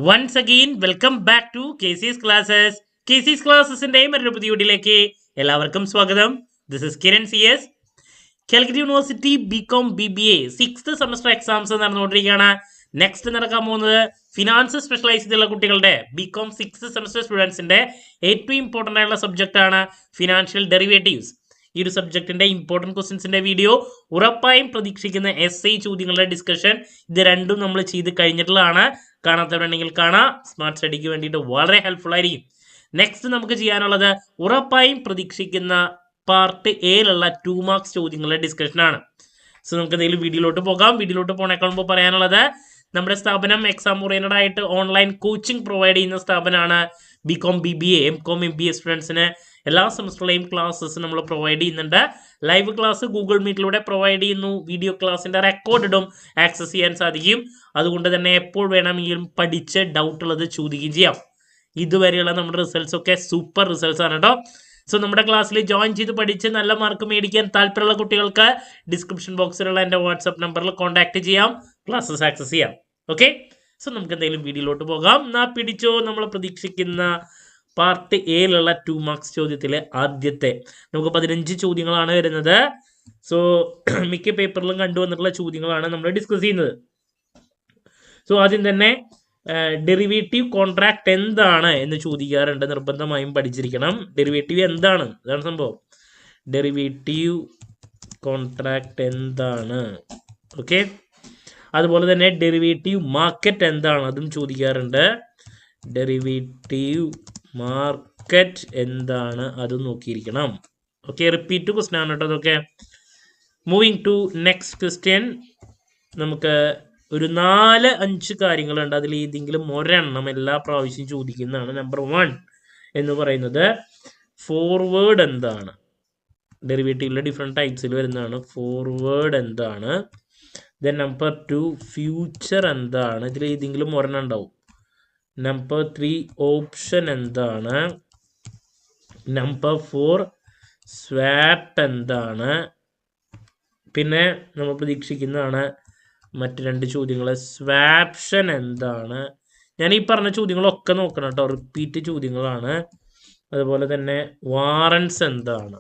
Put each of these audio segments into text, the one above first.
Once again, welcome back to KC's Classes. KC's Classes-ന്റെ മറ്റൊരു പുതിയ വീഡിയോയിലേക്ക് എല്ലാവർക്കും സ്വാഗതം. This is Kiran CS. Calicut university BCom BBA 6th semester exams നടന്നുകൊണ്ടിരിക്കുകയാണ്. നെക്സ്റ്റ് നടക്കാൻ പോകുന്നത് ഫിനാൻസ് സ്പെഷ്യലൈസ് ചെയ്തുള്ള കുട്ടികളുടെ ബികോം 6th സെമസ്റ്റർ സ്റ്റുഡൻസിന്റെ ഏറ്റവും ഇമ്പോർട്ടൻ്റ് ആയിട്ടുള്ള സബ്ജക്റ്റ് ആണ് ഫിനാൻഷ്യൽ ഡെറിവേറ്റീവ്സ്. ഈ ഒരു സബ്ജക്റ്റിന്റെ ഇമ്പോർട്ടൻറ്റ് ക്വസ്റ്റ്യൻസിന്റെ വീഡിയോ ഉറപ്പായും പ്രതീക്ഷിക്കുന്ന SI ചോദ്യങ്ങളുടെ ഡിസ്കഷൻ ഇത് രണ്ടും നമ്മൾ ചെയ്ത് കഴിഞ്ഞിട്ടുള്ളതാണ്. കാണാത്തവരുണ്ടെങ്കിൽ കാണാം. സ്മാർട്ട് സ്റ്റഡിക്ക് വേണ്ടിയിട്ട് വളരെ ഹെൽപ്ഫുൾ ആയിരിക്കും. നെക്സ്റ്റ് നമുക്ക് ചെയ്യാനുള്ളത് ഉറപ്പായും പ്രതീക്ഷിക്കുന്ന പാർട്ട് എയിലുള്ള 2 മാർക്സ് ചോദ്യങ്ങളുടെ ഡിസ്കഷനാണ്. സോ നമുക്ക് എന്തെങ്കിലും വീഡിയോയിലോട്ട് പോകാം. വീഡിയോയിലോട്ട് പോണേക്കാൾ മുമ്പ് പറയാനുള്ളത് നമ്മുടെ സ്ഥാപനം എക്സാം ഓറിയന്റഡ് ആയിട്ട് ഓൺലൈൻ കോച്ചിങ് പ്രൊവൈഡ് ചെയ്യുന്ന സ്ഥാപനമാണ്. ബികോം BBA MCOM MBA സ്റ്റുഡൻസിന് എല്ലാ സെമസ്റ്ററിലെയും ക്ലാസ്സസ് നമ്മൾ പ്രൊവൈഡ് ചെയ്യുന്നുണ്ട്. ലൈവ് ക്ലാസ് ഗൂഗിൾ മീറ്റിലൂടെ പ്രൊവൈഡ് ചെയ്യുന്നു. വീഡിയോ ക്ലാസ്സിന്റെ റെക്കോർഡും ആക്സസ് ചെയ്യാൻ സാധിക്കും. അതുകൊണ്ട് തന്നെ എപ്പോൾ വേണമെങ്കിലും പഠിച്ച് ഡൗട്ട് ഉള്ളത് ചോദിക്കുകയും ചെയ്യാം. ഇതുവരെയുള്ള നമ്മുടെ റിസൾട്ട്സ് ഒക്കെ സൂപ്പർ റിസൾട്ട്സ് ആണ് കേട്ടോ. സോ നമ്മുടെ ക്ലാസ്സിൽ ജോയിൻ ചെയ്ത് പഠിച്ച് നല്ല മാർക്ക് മേടിക്കാൻ താല്പര്യമുള്ള കുട്ടികൾക്ക് ഡിസ്ക്രിപ്ഷൻ ബോക്സിലുള്ള എൻ്റെ വാട്സ്ആപ്പ് നമ്പറിൽ കോൺടാക്ട് ചെയ്യാം, ക്ലാസ്സസ് ആക്സസ് ചെയ്യാം. ഓക്കെ, സോ നമുക്ക് എന്തെങ്കിലും വീഡിയോയിലോട്ട് പോകാം. പിടിച്ചോ, നമ്മൾ പ്രതീക്ഷിക്കുന്ന പാർട്ട് എയിലുള്ള 2 മാർക്സ് ചോദ്യത്തിലെ ആദ്യത്തെ നമുക്ക് 15 ചോദ്യങ്ങളാണ് വരുന്നത്. സോ മിക്ക പേപ്പറിലും കണ്ടുവന്നിട്ടുള്ള ചോദ്യങ്ങളാണ് നമ്മൾ ഡിസ്കസ് ചെയ്യുന്നത്. സോ ആദ്യം തന്നെ ഡെറിവേറ്റീവ് കോൺട്രാക്ട് എന്താണ് എന്ന് ചോദിക്കാറുണ്ട്. നിർബന്ധമായും പഠിച്ചിരിക്കണം. ഡെറിവേറ്റീവ് എന്താണ്, ഇതാണ് സംഭവം. ഡെറിവേറ്റീവ് കോൺട്രാക്ട് എന്താണ്? ഓക്കെ, അതുപോലെ തന്നെ ഡെറിവേറ്റീവ് മാർക്കറ്റ് എന്താണ്, അതും ചോദിക്കാറുണ്ട്. ഡെറിവേറ്റീവ് മാർക്കറ്റ് എന്താണ്, അതും നോക്കിയിരിക്കണം. ഓക്കെ, റിപ്പീറ്റ് ക്വസ്റ്റ്യൻ ആണ് കേട്ടോ അതൊക്കെ. Moving to next question. നമുക്ക് ഒരു 4-5 കാര്യങ്ങളുണ്ട്. അതിൽ ഏതെങ്കിലും ഒരെണ്ണം എല്ലാ പ്രാവശ്യം ചോദിക്കുന്നതാണ്. നമ്പർ 1 എന്ന് പറയുന്നത് ഫോർവേഡ് എന്താണ്. ഡെറിവേറ്റീവിലെ ഡിഫറെൻറ്റ് ടൈപ്സിൽ വരുന്നതാണ്. ഫോർവേഡ് എന്താണ്. ദെൻ നമ്പർ 2 ഫ്യൂച്ചർ എന്താണ്. ഇതിൽ ഏതെങ്കിലും ഒരെണ്ണം ഉണ്ടാവും. നമ്പർ 3 ഓപ്ഷൻ എന്താണ്. നമ്പർ 4 സ്വാപ്പ് എന്താണ്. പിന്നെ നമ്മൾ പ്രതീക്ഷിക്കുന്നതാണ് മറ്റ് 2 ചോദ്യങ്ങൾ. സ്വാപ്ഷൻ എന്താണ്. ഞാൻ ഈ പറഞ്ഞ ചോദ്യങ്ങളൊക്കെ നോക്കണം കേട്ടോ, റിപ്പീറ്റ് ചോദ്യങ്ങളാണ്. അതുപോലെ തന്നെ വാറൻസ് എന്താണ്.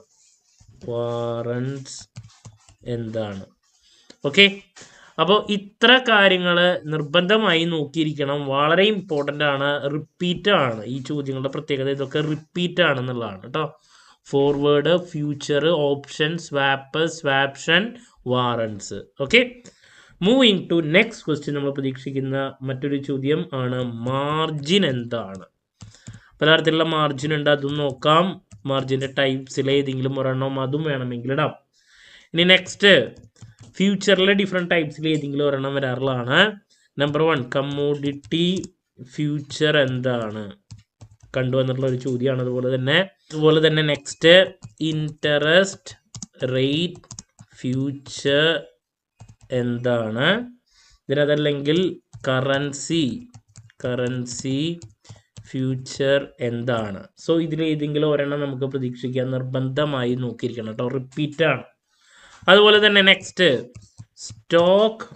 വാറൻസ് എന്താണ്. ഓക്കെ, അപ്പോൾ ഇത്ര കാര്യങ്ങൾ നിർബന്ധമായി നോക്കിയിരിക്കണം. വളരെ ഇമ്പോർട്ടൻ്റ് ആണ്. റിപ്പീറ്റ് ആണ് ഈ ചോദ്യങ്ങളുടെ പ്രത്യേകത. ഇതൊക്കെ റിപ്പീറ്റ് ആണെന്നുള്ളതാണ് കേട്ടോ. Forward, future, option, swap, swaption, warrants. Okay, moving to next question. നമ്മൾ പ്രതീക്ഷിക്കുന്ന മറ്റൊരു ചോദ്യം ആണ് മാർജിൻ എന്താണ്. പലതരത്തിലുള്ള മാർജിൻ ഉണ്ട്, അതും നോക്കാം. മാർജിൻ്റെ ടൈപ്സിലെ ഏതെങ്കിലും ഒരെണ്ണം അതും വേണമെങ്കിൽ ഇടാം. ഇനി നെക്സ്റ്റ് ഫ്യൂച്ചറിലെ ഡിഫറെൻറ്റ് ടൈപ്സിൽ ഏതെങ്കിലും ഒരെണ്ണം വരാറുള്ളതാണ്. നമ്പർ 1 കമ്മോഡിറ്റി ഫ്യൂച്ചർ എന്താണ്, കണ്ടുവന്നിട്ടുള്ള ഒരു ചോദ്യമാണ്. അതുപോലെ തന്നെ നെക്സ്റ്റ് ഇൻട്രസ്റ്റ് റേറ്റ് ഫ്യൂച്ചർ എന്താണ്. ഇതിനതല്ലെങ്കിൽ കറൻസി ഫ്യൂച്ചർ എന്താണ്. സോ ഇതിൽ ഏതെങ്കിലും ഒരെണ്ണം നമുക്ക് പ്രതീക്ഷിക്കാൻ നിർബന്ധമായി നോക്കിയിരിക്കണം കേട്ടോ. റിപ്പീറ്റ് ആണ്. അതുപോലെ തന്നെ നെക്സ്റ്റ് സ്റ്റോക്ക്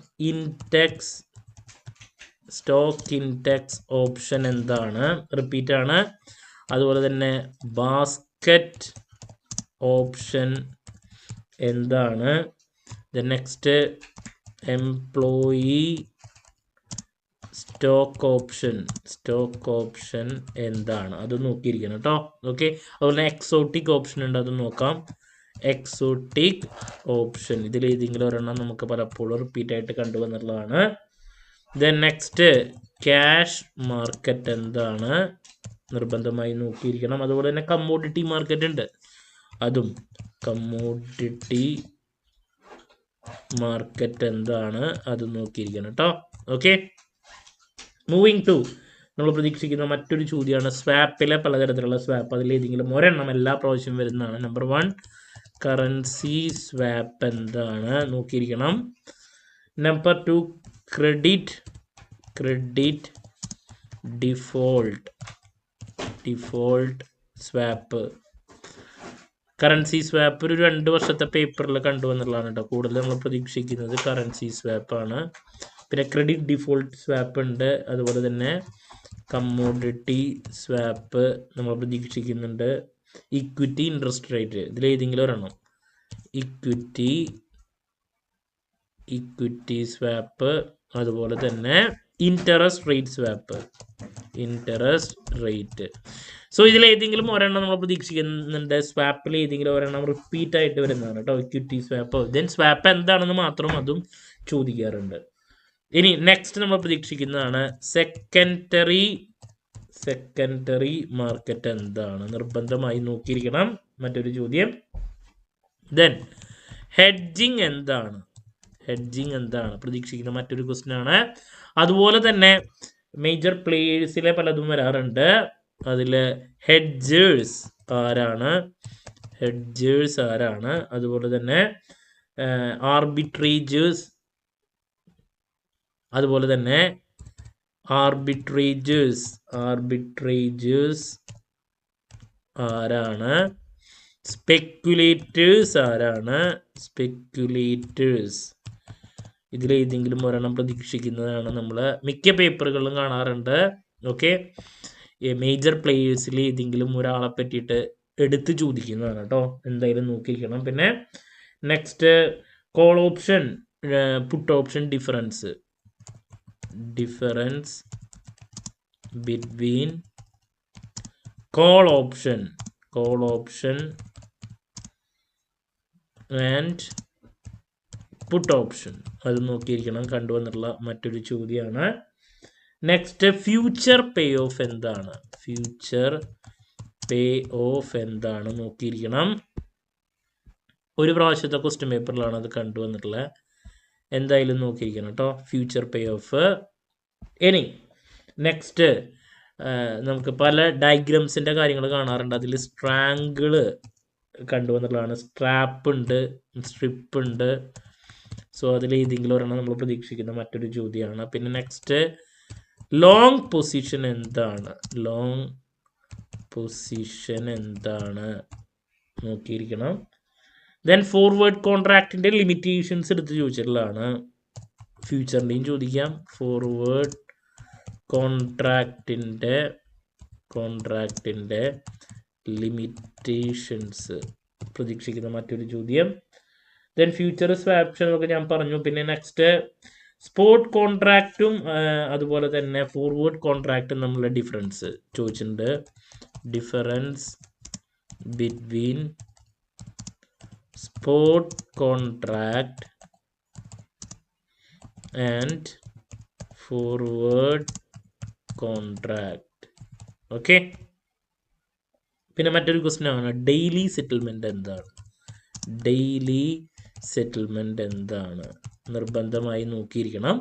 ഇൻഡെക്സ് ഓപ്ഷൻ എന്താണ്. റിപ്പീറ്റ് ആണ്. അതുപോലെ തന്നെ ബാസ്ക്കറ്റ് ഓപ്ഷൻ എന്താണ്. നെക്സ്റ്റ് എംപ്ലോയി സ്റ്റോക്ക് ഓപ്ഷൻ എന്താണ്, അത് നോക്കിയിരിക്കണം കേട്ടോ. ഓക്കെ, അതുപോലെ എക്സോട്ടിക് ഓപ്ഷൻ ഉണ്ട്, അത് നോക്കാം. എക്സോട്ടിക് ഓപ്ഷൻ ഇതിൽ ഏതെങ്കിലും ഒരെണ്ണം നമുക്ക് പലപ്പോഴും റിപ്പീറ്റ് ആയിട്ട് കണ്ടുവന്നുള്ളതാണ്. ദെൻ നെക്സ്റ്റ് ക്യാഷ് മാർക്കറ്റ് എന്താണ്, നിർബന്ധമായി നോക്കിയിരിക്കണം. അതുപോലെ തന്നെ കമ്മോഡിറ്റി മാർക്കറ്റ് ഉണ്ട്, അതും കമ്മോഡിറ്റി മാർക്കറ്റ് എന്താണ്, അത് നോക്കിയിരിക്കണം കേട്ടോ. ഓക്കെ, മൂവിങ് ടു നമ്മൾ പ്രതീക്ഷിക്കുന്ന മറ്റൊരു ചോദ്യമാണ് സ്വാപ്പിലെ പലതരത്തിലുള്ള സ്വാപ്പ്. അതിൽ ഏതെങ്കിലും ഒരെണ്ണം എല്ലാ പ്രാവശ്യം വരുന്നതാണ്. നമ്പർ 1 കറൻസി സ്വാപ്പ് എന്താണ്, നോക്കിയിരിക്കണം. Number 2 credit default swap. Currency swap ഒരു 2 വർഷത്തെ പേപ്പറിൽ കണ്ടുവന്നുള്ളതാണ് കേട്ടോ. കൂടുതൽ നമ്മൾ പ്രതീക്ഷിക്കുന്നത് കറൻസി സ്വാപ്പാണ്. പിന്നെ ക്രെഡിറ്റ് ഡിഫോൾട്ട് സ്വാപ്പ് ഉണ്ട്, അതുപോലെ തന്നെ കമ്മോഡിറ്റി സ്വാപ്പ് നമ്മൾ പ്രതീക്ഷിക്കുന്നുണ്ട്, ഇക്വിറ്റി ഇൻട്രസ്റ്റ് റേറ്റ് ഇതിലേതെങ്കിലും ഒരെണ്ണം, ഇക്വിറ്റി സ്വാപ്പ്, അതുപോലെ തന്നെ ഇൻട്രസ്റ്റ് റേറ്റ്. സോ ഇതിലേതെങ്കിലും ഒരെണ്ണം നമ്മൾ പ്രതീക്ഷിക്കുന്നുണ്ട്. സ്വാപ്പിൽ ഏതെങ്കിലും ഒരെണ്ണം റിപ്പീറ്റ് ആയിട്ട് വരുന്നതാണ് കേട്ടോ, ഇക്വിറ്റി സ്വാപ്പ്. ദെൻ സ്വാപ്പ് എന്താണെന്ന് മാത്രം അതും ചോദിക്കാറുണ്ട്. ഇനി നെക്സ്റ്റ് നമ്മൾ പ്രതീക്ഷിക്കുന്നതാണ് സെക്കൻഡറി മാർക്കറ്റ് എന്താണ്, നിർബന്ധമായി നോക്കിയിരിക്കണം, മറ്റൊരു ചോദ്യം. ദെൻ ഹെഡ്ജിങ് എന്താണ് പ്രതീക്ഷിക്കുന്ന മറ്റൊരു ക്വസ്റ്റ്യൻ ആണ്. അതുപോലെ തന്നെ മേജർ പ്ലേയേഴ്സിലെ പലതും വരാറുണ്ട്. അതിൽ ഹെഡ്ജേഴ്സ് ആരാണ്, അതുപോലെ തന്നെ ആർബിട്രേജേഴ്സ് ആരാണ്, സ്പെക്കുലേറ്റേഴ്സ് ഇതിലേതെങ്കിലും ഒരെണ്ണം പ്രതീക്ഷിക്കുന്നതാണ്. നമ്മൾ മിക്ക പേപ്പറുകളിലും കാണാറുണ്ട്. ഓക്കെ, മേജർ പ്ലേയേഴ്സിൽ ഏതെങ്കിലും ഒരാളെ പറ്റിയിട്ട് എടുത്ത് ചോദിക്കുന്നതാണ് കേട്ടോ, എന്തായാലും നോക്കിയിരിക്കണം. പിന്നെ next call option puttu option difference between call option and put option, അത് നോക്കിയിരിക്കണം, കണ്ടുവന്നിട്ടുള്ള മറ്റൊരു ചോദ്യമാണ്. നെക്സ്റ്റ് ഫ്യൂച്ചർ പേ ഓഫ് എന്താണ് നോക്കിയിരിക്കണം. ഒരു പ്രാവശ്യത്തെ ക്വസ്റ്റ്യൻ പേപ്പറിലാണ് അത് കണ്ടുവന്നിട്ടുള്ളത്, എന്തായാലും നോക്കിയിരിക്കണം കേട്ടോ, ഫ്യൂച്ചർ പേ ഓഫ്. ഇനി നെക്സ്റ്റ് നമുക്ക് പല ഡയഗ്രംസിൻ്റെ കാര്യങ്ങൾ കാണാറുണ്ട്. അതിൽ സ്ട്രാങ്കിൾ കണ്ടുവന്നിട്ടുള്ളതാണ്, സ്ട്രാപ്പ് ഉണ്ട്, സ്ട്രിപ്പ് ഉണ്ട്. സോ അതിൽ ഏതെങ്കിലും ഒരെണ്ണം നമ്മൾ പ്രതീക്ഷിക്കുന്ന മറ്റൊരു ചോദ്യമാണ്. പിന്നെ നെക്സ്റ്റ് ലോങ് പൊസിഷൻ എന്താണ് നോക്കിയിരിക്കണം. ദെൻ ഫോർവേഡ് കോൺട്രാക്റ്റിൻ്റെ ലിമിറ്റേഷൻസ് എടുത്ത് ചോദിച്ചിട്ടുള്ളതാണ്. ഫ്യൂച്ചറിൻ്റെയും ചോദിക്കാം. ഫോർവേഡ് കോൺട്രാക്റ്റിൻ്റെ ലിമിറ്റേഷൻസ് പ്രതീക്ഷിക്കുന്ന മറ്റൊരു ചോദ്യം. ദെൻ ഫ്യൂച്ചർ സ്വാപ്ഷൻ ഒക്കെ ഞാൻ പറഞ്ഞു. പിന്നെ നെക്സ്റ്റ് സ്പോട്ട് കോൺട്രാക്റ്റും അതുപോലെ തന്നെ ഫോർവേഡ് കോൺട്രാക്റ്റും തമ്മിലുള്ള ഡിഫറൻസ് ചോദിച്ചിട്ടുണ്ട്. Difference between spot contract and forward contract. Okay, പിന്നെ മറ്റൊരു ക്വസ്റ്റ്യൻ ആണ് ഡെയിലി സെറ്റിൽമെൻറ്റ് എന്താണ് നിർബന്ധമായി നോക്കിയിരിക്കണം.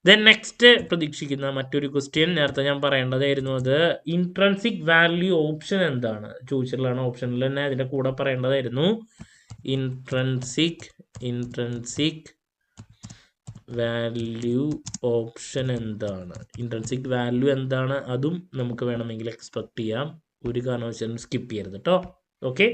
ദെൻ നെക്സ്റ്റ് പ്രതീക്ഷിക്കുന്ന മറ്റൊരു ക്വസ്റ്റ്യൻ നേരത്തെ ഞാൻ പറയേണ്ടതായിരുന്നു, അത് ഇൻട്രൻസിക് വാല്യൂ ഓപ്ഷൻ എന്താണ് ചോദിച്ചിട്ടുള്ളതാണ്. ഓപ്ഷനിൽ തന്നെ അതിൻ്റെ കൂടെ പറയേണ്ടതായിരുന്നു. ഇൻട്രൻസിക് വാല്യൂ ഓപ്ഷൻ എന്താണ്, ഇൻട്രൻസിക് വാല്യൂ എന്താണ്, അതും നമുക്ക് വേണമെങ്കിൽ എക്സ്പെക്ട് ചെയ്യാം. ഒരു കാരണവശാലും സ്കിപ്പ് ചെയ്യരുത് കേട്ടോ. ഓക്കെ,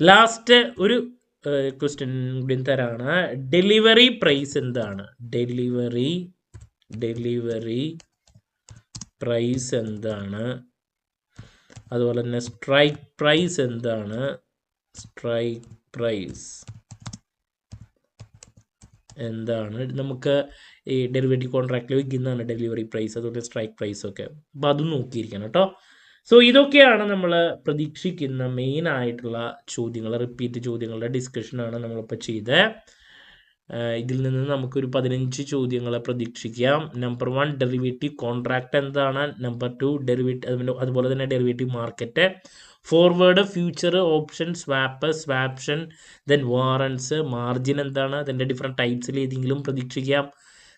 ലാസ്റ്റ് ഒരു ക്വസ്റ്റ്യൻ കൂടി തരാണ്. ഡെലിവറി പ്രൈസ് എന്താണ്, ഡെലിവറി പ്രൈസ് എന്താണ്, അതുപോലെ തന്നെ സ്ട്രൈക്ക് പ്രൈസ് എന്താണ്, നമുക്ക് ഈ ഡെറിവേറ്റീവ് കോൺട്രാക്റ്റിൽ വയ്ക്കുന്നതാണ് ഡെലിവറി പ്രൈസ്, അതുപോലെ സ്ട്രൈക്ക് പ്രൈസ് ഒക്കെ. അപ്പോൾ അതും നോക്കിയിരിക്കണം കേട്ടോ. സോ ഇതൊക്കെയാണ് നമ്മൾ പ്രതീക്ഷിക്കുന്ന മെയിൻ ആയിട്ടുള്ള ചോദ്യങ്ങൾ, റിപ്പീറ്റ് ചോദ്യങ്ങളുടെ ഡിസ്കഷനാണ് നമ്മളിപ്പോൾ ചെയ്തത്. ഇതിൽ നിന്ന് നമുക്കൊരു 15 ചോദ്യങ്ങളെ പ്രതീക്ഷിക്കാം. നമ്പർ 1 ഡെറിവേറ്റീവ് കോൺട്രാക്റ്റ് എന്താണ്, നമ്പർ 2 ഡെറിവേറ്റീവ്, അതുപോലെ തന്നെ derivative market, forward, future, option, swaption, then warrants, margin എന്താണ്, അതിൻ്റെ ഡിഫറെൻറ്റ് ടൈപ്സിൽ ഏതെങ്കിലും പ്രതീക്ഷിക്കാം.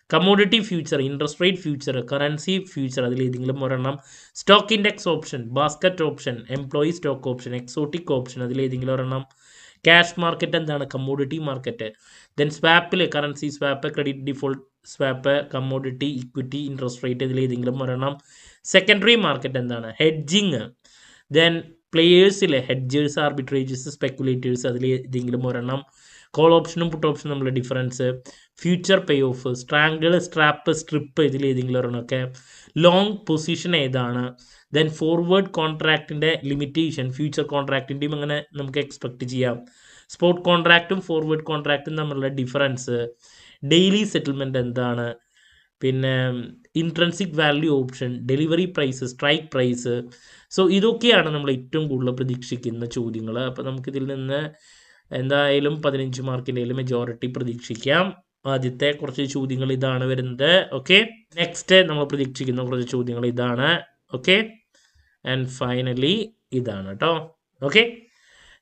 Commodity future, interest rate future, currency future, അതിലേതെങ്കിലും ഒരെണ്ണം. Stock index option, basket option, employee stock option, exotic option, അതിലേതെങ്കിലും ഒരെണ്ണം. ക്യാഷ് മാർക്കറ്റ് എന്താണ്? Commodity market. ദെൻ സ്വാപ്പിൽ currency swap, credit default swap, commodity, equity, interest rate ഇതിൽ ഏതെങ്കിലും ഒരെണ്ണം. Secondary market എന്താണ്? ഹെഡ്ജിങ്. ദെൻ പ്ലേയേഴ്സിലെ ഹെഡ്ജേഴ്സ്, ആർബിട്രേജേഴ്സ്, സ്പെക്കുലേറ്റേഴ്സ് അതിൽ ഏതെങ്കിലും ഒരെണ്ണം. കോൾ ഓപ്ഷനും പുട്ട് ഓപ്ഷനും തമ്മിലുള്ള difference. Future payoff, strangle, strap, strip ഇതിൽ ഏതെങ്കിലും ഒരെണ്ണമൊക്കെ. ലോങ് പൊസിഷൻ ഏതാണ്? ദെൻ ഫോർവേഡ് കോൺട്രാക്റ്റിൻ്റെ ലിമിറ്റേഷൻ, ഫ്യൂച്ചർ കോൺട്രാക്റ്റിൻ്റെയും അങ്ങനെ നമുക്ക് എക്സ്പെക്റ്റ് ചെയ്യാം. സ്പോട്ട് കോൺട്രാക്റ്റും ഫോർവേഡ് കോൺട്രാക്റ്റും തമ്മിലുള്ള ഡിഫറൻസ്. ഡെയിലി സെറ്റിൽമെൻറ്റ് എന്താണ്? പിന്നെ intrinsic value option, delivery price, strike price. So ഇതൊക്കെയാണ് നമ്മൾ ഏറ്റവും കൂടുതൽ പ്രതീക്ഷിക്കുന്ന ചോദ്യങ്ങൾ. അപ്പോൾ നമുക്കിതിൽ നിന്ന് എന്തായാലും 15 മാർക്കിൻ്റെ മെജോറിറ്റി പ്രതീക്ഷിക്കാം. ആദ്യത്തെ കുറച്ച് ചോദ്യങ്ങൾ ഇതാണ് വരുന്നത്. ഓക്കെ, നെക്സ്റ്റ് നമ്മൾ പ്രതീക്ഷിക്കുന്ന കുറച്ച് ചോദ്യങ്ങൾ ഇതാണ്. ഓക്കെ, ആൻഡ് ഫൈനലി ഇതാണ് കേട്ടോ. ഓക്കെ,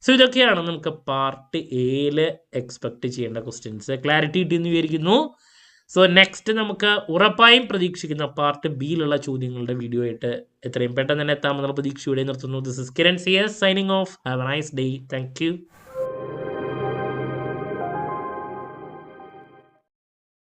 സോ ഇതൊക്കെയാണ് നമുക്ക് പാർട്ട് എയിൽ എക്സ്പെക്ട് ചെയ്യേണ്ട ക്വസ്റ്റ്യൻസ്. ക്ലാരിറ്റി കിട്ടിയെന്ന് വിചാരിക്കുന്നു. സോ നെക്സ്റ്റ് നമുക്ക് ഉറപ്പായും പ്രതീക്ഷിക്കുന്ന പാർട്ട് ബിയിലുള്ള ചോദ്യങ്ങളുടെ വീഡിയോ ആയിട്ട് എത്രയും പെട്ടെന്ന് തന്നെ എത്താമെന്നുള്ള പ്രതീക്ഷയോടെ നിർത്തുന്നു. This is Kiran CS signing off. Have a nice day. Thank U.